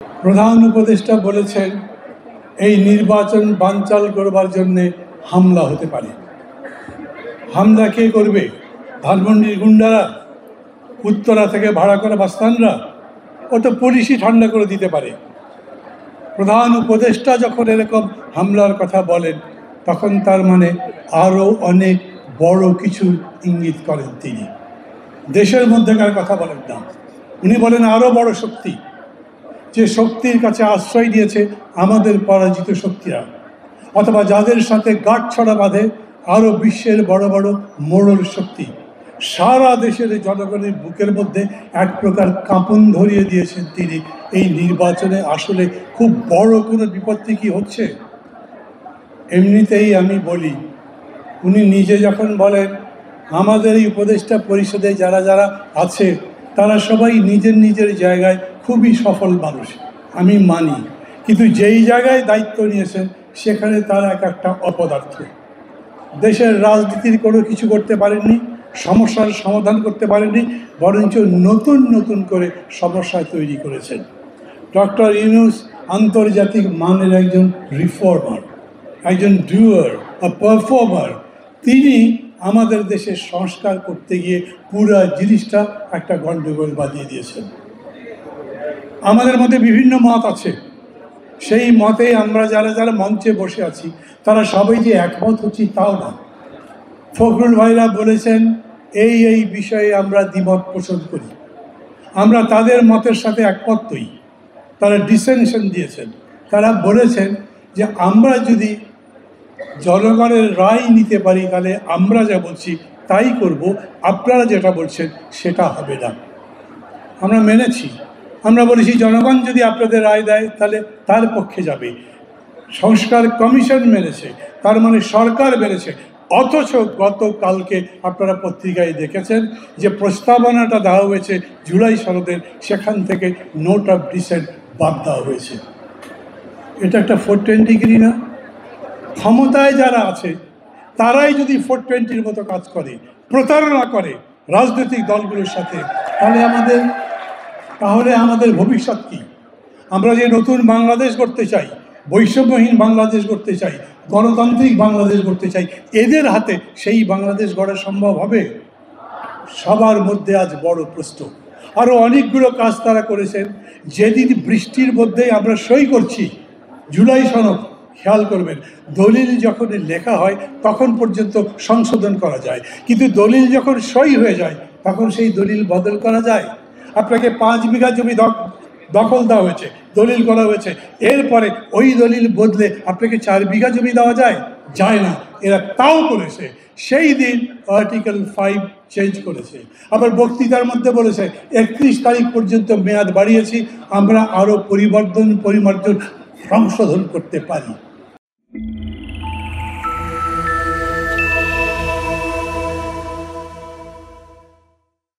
প্রধান উপদেষ্টা বলেছেন এই নির্বাচন বানচাল করবার জন্য হামলা হতে পারে। হামলা কে করবে? ধানমন্ডির গুন্ডারা, উত্তরা থেকে ভাড়া করা বাস্তানরা? ও তো পুলিশই ঠান্ডা করে দিতে পারে। প্রধান উপদেষ্টা যখন এরকম হামলার কথা বলেন তখন তার মানে আরও অনেক বড় কিছু ইঙ্গিত করেন তিনি। দেশের মধ্যেকার কথা বলেন না, উনি বলেন আরও বড় শক্তি, যে শক্তির কাছে আশ্রয় দিয়েছে আমাদের পরাজিত শক্তিরা, অথবা যাদের সাথে গাঁটছড়া বাঁধে আরও বিশ্বের বড় বড় মোড়ল শক্তি। সারা দেশের জনগণের বুকের মধ্যে এক প্রকার কাঁপন ধরিয়ে দিয়েছেন তিনি। এই নির্বাচনে আসলে খুব বড় কোনো বিপত্তি কি হচ্ছে? এমনিতেই আমি বলি, উনি নিজে যখন বলেন আমাদের এই উপদেষ্টা পরিষদে যারা যারা আছে তারা সবাই নিজের নিজের জায়গায় খুবই সফল মানুষ, আমি মানি, কিন্তু যেই জায়গায় দায়িত্ব নিয়েছেন সেখানে তারা এক একটা অপদার্থ। দেশের রাজনীতির কোনো কিছু করতে পারেননি, সমস্যার সমাধান করতে পারেননি, বরঞ্চ নতুন নতুন করে সমস্যা তৈরি করেছেন। ডক্টর ইউনূস আন্তর্জাতিক মানের একজন রিফর্মার, একজন ডুয়ার, পারফর্মার। তিনি আমাদের দেশের সংস্কার করতে গিয়ে পুরো জিনিসটা একটা গণ্ডগোল বাঁধিয়ে দিয়েছেন। আমাদের মধ্যে বিভিন্ন মত আছে, সেই মতে আমরা যারা যারা মঞ্চে বসে আছি তারা সবাই যে একমত হচ্ছি তাও না। ফখরুল ভাইরা বলেছেন এই এই বিষয়ে আমরা দ্বিমত পোষণ করি, আমরা তাদের মতের সাথে একমত নই। তারা ডিসেনশন দিয়েছেন, তারা বলেছেন যে আমরা যদি জনগণের রায় নিতে পারি তাহলে আমরা যা বলছি তাই করব, আপনারা যেটা বলছেন সেটা হবে না। আমরা মেনেছি, আমরা বলেছি জনগণ যদি আপনাদের রায় দেয় তাহলে তার পক্ষে যাবে। সংস্কার কমিশন মেনেছে, তার মানে সরকার মেনেছে। অথচ গতকালকে আপনারা পত্রিকায় দেখেছেন যে প্রস্তাবনাটা দেওয়া হয়েছে জুলাই সনদের, সেখান থেকে নোট অফ ডিসেন্ট বাদ দেওয়া হয়েছে। এটা একটা 420 না? ক্ষমতায় যারা আছে তারাই যদি 420-র মতো কাজ করে, প্রতারণা করে রাজনৈতিক দলগুলোর সাথে, তাহলে আমাদের ভবিষ্যৎ কী? আমরা যে নতুন বাংলাদেশ গড়তে চাই, বৈষম্যহীন বাংলাদেশ গড়তে চাই, গণতান্ত্রিক বাংলাদেশ গড়তে চাই, এদের হাতে সেই বাংলাদেশ গড়া সম্ভব হবে? সবার মধ্যে আজ বড় প্রশ্ন। আরও অনেকগুলো কাজ তারা করেছেন। যেদিন বৃষ্টির মধ্যেই আমরা সই করছি জুলাই সনদ, খেয়াল করবেন দলিল যখন লেখা হয় তখন পর্যন্ত সংশোধন করা যায়, কিন্তু দলিল যখন সই হয়ে যায় তখন সেই দলিল বদল করা যায়? আপনাকে 5 বিঘা জমি দখল দেওয়া হয়েছে, দলিল করা হয়েছে, এরপরে ওই দলিল বদলে আপনাকে 4 বিঘা জমি দেওয়া যায়? যায় না। এরা তাও করেছে। সেই দিন আর্টিকেল 5 চেঞ্জ করেছে। আবার বক্তৃতার মধ্যে বলেছে 31 তারিখ পর্যন্ত মেয়াদ বাড়িয়েছি, আমরা আরও পরিমার্জন সংশোধন করতে পারি।